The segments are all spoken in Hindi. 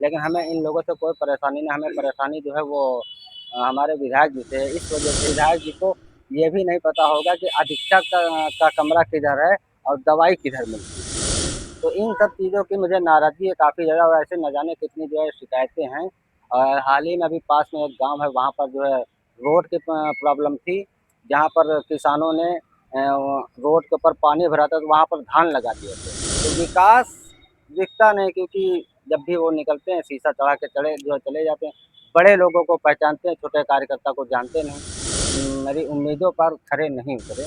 लेकिन हमें इन लोगों से कोई परेशानी नहीं, हमें परेशानी जो है वो हमारे विधायक जी से है। इस वजह से विधायक जी को ये भी नहीं पता होगा कि अधीक्षक का कमरा किधर है और दवाई किधर मिलती है। तो इन सब चीज़ों की मुझे नाराज़गी है काफ़ी ज़्यादा, और ऐसे न जाने कितनी जो है शिकायतें हैं। और हाल ही में अभी पास में एक गाँव है, वहाँ पर जो है रोड की प्रॉब्लम थी, जहाँ पर किसानों ने रोड के ऊपर पानी भरा था, तो वहाँ पर धान लगा दिए थे। तो विकास दिखता नहीं, क्योंकि जब भी वो निकलते हैं शीशा चढ़ा के चले जाते हैं। बड़े लोगों को पहचानते हैं, छोटे कार्यकर्ता को जानते नहीं। मेरी उम्मीदों पर खरे नहीं उतरे,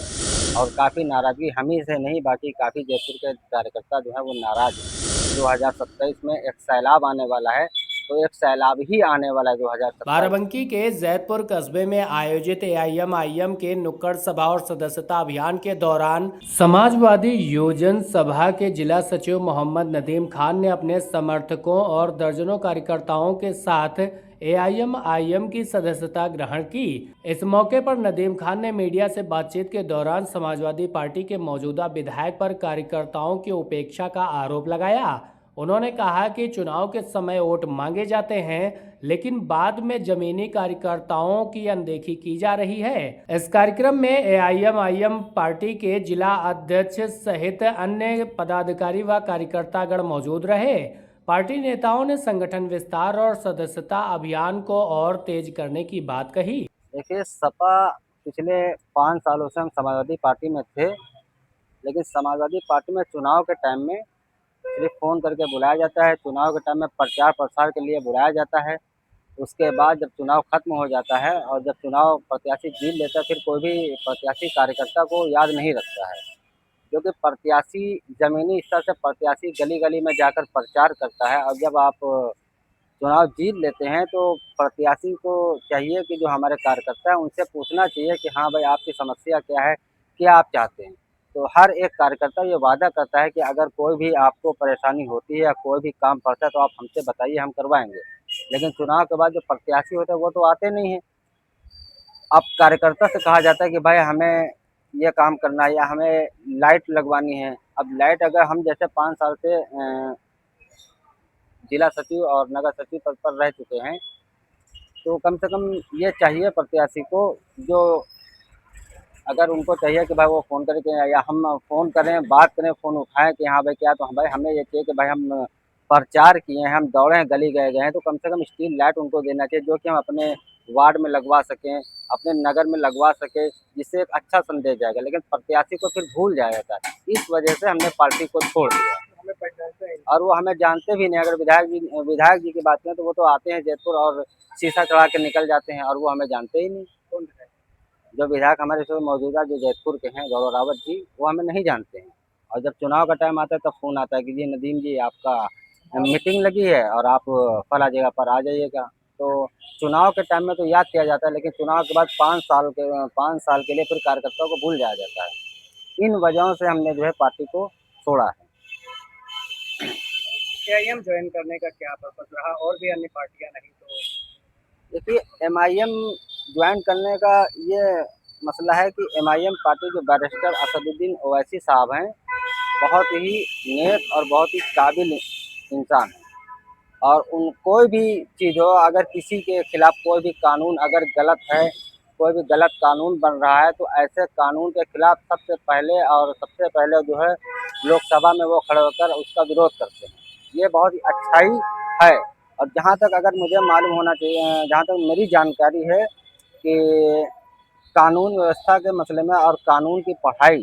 और काफ़ी नाराज़गी हम ही से नहीं, बाकी काफ़ी जयपुर के कार्यकर्ता जो हैं वो नाराज़ हैं। 2027 में एक सैलाब आने वाला है, तो एक सैलाब ही आने वाला है 2027 में। बाराबंकी के जैदपुर कस्बे में आयोजित एआईएम के नुक्कड़ सभा और सदस्यता अभियान के दौरान समाजवादी योजन सभा के जिला सचिव मोहम्मद नदीम खान ने अपने समर्थकों और दर्जनों कार्यकर्ताओं के साथ एआईएम की सदस्यता ग्रहण की। इस मौके पर नदीम खान ने मीडिया से बातचीत के दौरान समाजवादी पार्टी के मौजूदा विधायक पर कार्यकर्ताओं की उपेक्षा का आरोप लगाया। उन्होंने कहा कि चुनाव के समय वोट मांगे जाते हैं, लेकिन बाद में जमीनी कार्यकर्ताओं की अनदेखी की जा रही है। इस कार्यक्रम में एआईएम पार्टी के जिला अध्यक्ष सहित अन्य पदाधिकारी व कार्यकर्तागण मौजूद रहे। पार्टी नेताओं ने संगठन विस्तार और सदस्यता अभियान को और तेज करने की बात कही। देखिए, सपा पिछले 5 सालों से हम समाजवादी पार्टी में थे, लेकिन समाजवादी पार्टी में चुनाव के टाइम में सिर्फ़ फ़ोन करके बुलाया जाता है, चुनाव के टाइम में प्रचार-प्रसार के लिए बुलाया जाता है। उसके बाद जब चुनाव खत्म हो जाता है और जब चुनाव प्रत्याशी जीत लेता है, फिर कोई भी प्रत्याशी कार्यकर्ता को याद नहीं रखता है। क्योंकि प्रत्याशी ज़मीनी स्तर से प्रत्याशी गली-गली में जाकर प्रचार करता है, और जब आप चुनाव जीत लेते हैं तो प्रत्याशी को चाहिए कि जो हमारे कार्यकर्ता हैं उनसे पूछना चाहिए कि हाँ भाई, आपकी समस्या क्या है? क्या आप चाहते हैं? तो हर एक कार्यकर्ता ये वादा करता है कि अगर कोई भी आपको परेशानी होती है या कोई भी काम पड़ता है तो आप हमसे बताइए, हम करवाएँगे। लेकिन चुनाव के बाद जो प्रत्याशी होते हैं वो तो आते नहीं हैं। अब कार्यकर्ता से कहा जाता है कि भाई हमें ये काम करना है या हमें लाइट लगवानी है। अब लाइट अगर हम जैसे 5 साल से जिला सचिव और नगर सचिव पद पर रह चुके हैं, तो कम से कम ये चाहिए प्रत्याशी को, जो अगर उनको चाहिए कि भाई वो फ़ोन करके या हम फ़ोन करें, बात करें, फ़ोन उठाएँ कि हाँ भाई क्या, तो हम भाई हमें ये चाहिए कि भाई हम प्रचार किए हैं, हम दौड़े हैं, गली गए हैं, तो कम से कम स्ट्रीट लाइट उनको देना चाहिए, जो कि हम अपने वार्ड में लगवा सकें, अपने नगर में लगवा सकें, जिससे एक अच्छा संदेश जाएगा। लेकिन प्रत्याशी को फिर भूल जाया जाता है। इस वजह से हमने पार्टी को छोड़ दिया। हमें पहचानते ही नहीं, और वो हमें जानते भी नहीं। अगर विधायक जी की बात करें तो वो तो आते हैं जयपुर और शीशा चढ़ा के निकल जाते हैं, और वो हमें जानते ही नहीं। कौन है? जो विधायक हमारे इस समय मौजूदा जो जयपुर के हैं, गौरव रावत जी, वो हमें नहीं जानते हैं। और जब चुनाव का टाइम आता है तब फ़ोन आता है कि जी नदीम जी, आपका मीटिंग लगी है और आप फला जगह पर आ जाइएगा। तो चुनाव के टाइम में तो याद किया जाता है, लेकिन चुनाव के बाद 5 साल के लिए फिर कार्यकर्ताओं को भूल जाया जाता है। इन वजहों से हमने जो है पार्टी को छोड़ा है। एआईएम ज्वाइन करने का क्या पर्पस रहा, और भी अन्य पार्टियां नहीं तो? देखिए, एमआईएम ज्वाइन करने का ये मसला है कि एमआईएम पार्टी जो बैरिस्टर असदुद्दीन ओवैसी साहब हैं, बहुत ही नेक और बहुत ही काबिल इंसान हैं। और उन कोई भी चीज़ हो, अगर किसी के खिलाफ कोई भी कानून अगर गलत है, कोई भी गलत कानून बन रहा है, तो ऐसे कानून के खिलाफ सबसे पहले जो है लोकसभा में वो खड़े होकर उसका विरोध करते हैं। ये बहुत ही अच्छाई है। और जहाँ तक अगर मुझे मालूम होना चाहिए, जहाँ तक मेरी जानकारी है कि कानून व्यवस्था के मसले में और कानून की पढ़ाई,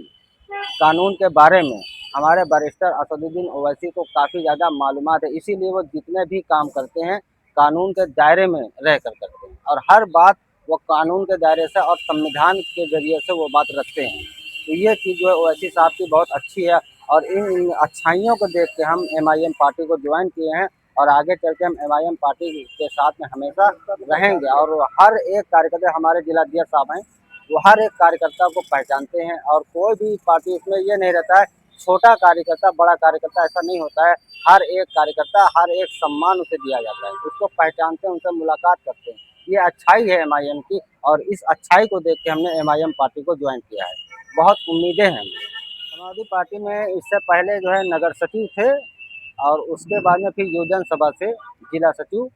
कानून के बारे में हमारे बैरिस्टर असदुद्दीन ओवैसी को काफ़ी ज़्यादा मालूमात है, इसीलिए वो जितने भी काम करते हैं, कानून के दायरे में रहकर करते हैं, और हर बात वो कानून के दायरे से और संविधान के ज़रिए से वो बात रखते हैं। तो ये चीज़ जो है ओवैसी साहब की बहुत अच्छी है, और इन अच्छाइयों को देख के हम एमआईएम पार्टी को ज्वाइन किए हैं, और आगे चल के हम एमआईएम पार्टी के साथ में हमेशा रहेंगे। और हर एक कार्यकर्ता, हमारे जिलाध्यक्ष साहब हैं, वो हर एक कार्यकर्ता को पहचानते हैं, और कोई भी पार्टी इसमें ये नहीं रहता है छोटा कार्यकर्ता बड़ा कार्यकर्ता, ऐसा नहीं होता है। हर एक कार्यकर्ता, हर एक सम्मान उसे दिया जाता है, उसको पहचानते हैं, उनसे मुलाकात करते हैं। ये अच्छाई है एमआईएम की, और इस अच्छाई को देख के हमने एमआईएम पार्टी को ज्वाइन किया है। बहुत उम्मीदें हैं हमें। समाजवादी पार्टी में इससे पहले जो है नगर सचिव थे, और उसके बाद में फिर योजन सभा से जिला सचिव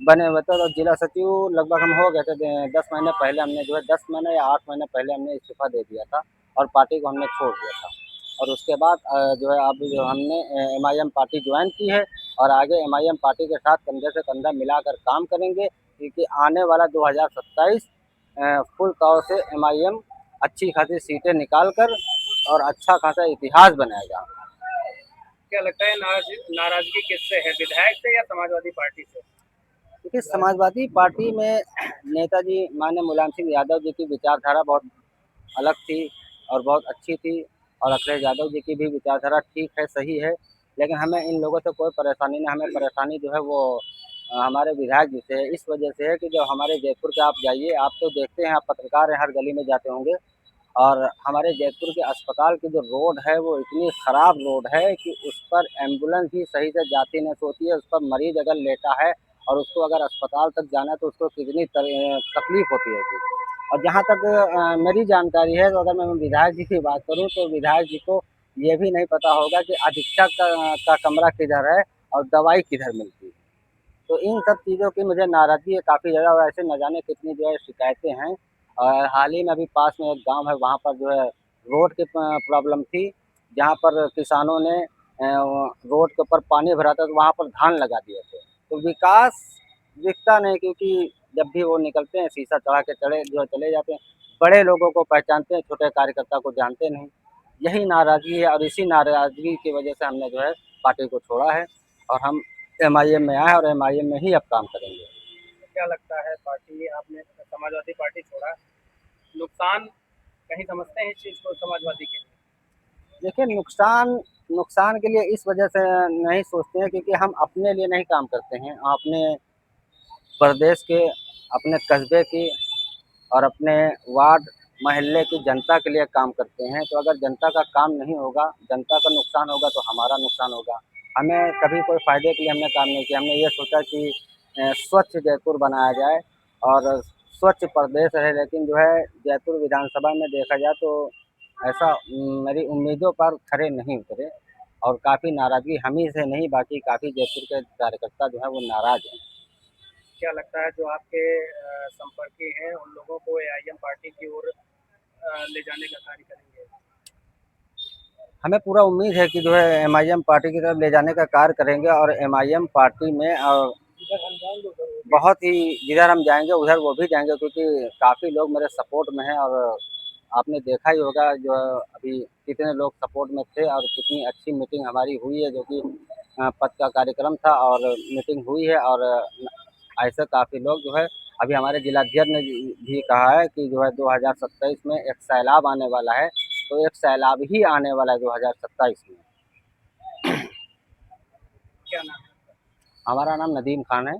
बने हुए थे। और जिला सचिव लगभग हम हो गए थे 10 महीने पहले, हमने जो है 10 महीने या 8 महीने पहले हमने इस्तीफा दे दिया था और पार्टी को हमने छोड़ दिया था। और उसके बाद जो है अब जो हमने एमआईएम पार्टी ज्वाइन की है और आगे एमआईएम पार्टी के साथ कंधे से कंधा मिलाकर काम करेंगे, क्योंकि आने वाला 2027 फुल तौर से एमआईएम अच्छी खासी सीटें निकाल कर और अच्छा खासा इतिहास बनाएगा। क्या लगता है नाराजगी किससे है, विधायक से या समाजवादी पार्टी से? क्योंकि समाजवादी पार्टी में नेताजी माननीय मुलायम सिंह यादव जी की विचारधारा बहुत अलग थी और बहुत अच्छी थी, और अखिलेश यादव जी की भी विचारधारा ठीक है, सही है। लेकिन हमें इन लोगों से कोई परेशानी नहीं, हमें परेशानी जो है वो हमारे विधायक जी से है। इस वजह से है कि जो हमारे जयपुर के आप जाइए, आप तो देखते हैं, आप पत्रकार हैं, हर गली में जाते होंगे, और हमारे जयपुर के अस्पताल की जो रोड है वो इतनी ख़राब रोड है कि उस पर एम्बुलेंस भी सही से जाती नहीं सोती है। उस पर मरीज़ अगर लेटा है और उसको अगर अस्पताल तक जाना है तो उसको कितनी तकलीफ़ होती होगी। और जहाँ तक मेरी जानकारी है, तो अगर मैं विधायक जी की बात करूँ तो विधायक जी को ये भी नहीं पता होगा कि अधीक्षक का कमरा किधर है और दवाई किधर मिलती है। तो इन सब चीज़ों की मुझे नाराज़गी है काफ़ी ज़्यादा, और ऐसे न जाने कितनी जो है शिकायतें हैं। और हाल ही में अभी पास में एक गाँव है, वहाँ पर जो है रोड की प्रॉब्लम थी, जहाँ पर किसानों ने रोड के ऊपर पानी भरा था तो वहाँ पर धान लगा दिए थे। तो विकास दिखता नहीं, क्योंकि जब भी वो निकलते हैं शीशा चढ़ा के चले जाते हैं। बड़े लोगों को पहचानते हैं, छोटे कार्यकर्ता को जानते नहीं। यही नाराज़गी है, और इसी नाराज़गी की वजह से हमने जो है पार्टी को छोड़ा है और हम एमआईएम में आए और एमआईएम में ही अब काम करेंगे। क्या लगता है, पार्टी आपने समाजवादी पार्टी छोड़ा, नुकसान कहीं समझते हैं इस चीज को समाजवादी के लिए? देखिए, नुकसान के लिए इस वजह से नहीं सोचते हैं, क्योंकि हम अपने लिए नहीं काम करते हैं, हम अपने प्रदेश के, अपने कस्बे की और अपने वार्ड मोहल्ले की जनता के लिए काम करते हैं। तो अगर जनता का काम नहीं होगा, जनता का नुकसान होगा, तो हमारा नुकसान होगा। हमें कभी कोई फ़ायदे के लिए हमने काम नहीं किया। हमने ये सोचा कि स्वच्छ जयपुर बनाया जाए और स्वच्छ प्रदेश रहे, लेकिन जो है जयपुर विधानसभा में देखा जाए तो ऐसा मेरी उम्मीदों पर खरे नहीं उतरे, और काफ़ी नाराज़गी हम ही से नहीं, बाकी काफ़ी जयपुर के कार्यकर्ता जो हैं वो नाराज़ हैं। क्या लगता है, जो आपके संपर्की हैं उन लोगों को एआईएम पार्टी की ओर ले जाने का कार्य करेंगे? हमें पूरा उम्मीद है कि जो है एमआईएम पार्टी की तरफ ले जाने का कार्य करेंगे, और एमआईएम पार्टी में बहुत ही जिधर हम जाएंगे उधर वो भी जाएंगे, क्योंकि काफ़ी लोग मेरे सपोर्ट में हैं। और आपने देखा ही होगा जो अभी कितने लोग सपोर्ट में थे और कितनी अच्छी मीटिंग हमारी हुई है, जो कि पद का कार्यक्रम था और मीटिंग हुई है। और ऐसे काफ़ी लोग जो है, अभी हमारे जिलाध्यक्ष ने भी कहा है कि जो है 2027 में एक सैलाब आने वाला है, तो एक सैलाब ही आने वाला है 2027 में। क्या नाम है? हमारा नाम नदीम खान है।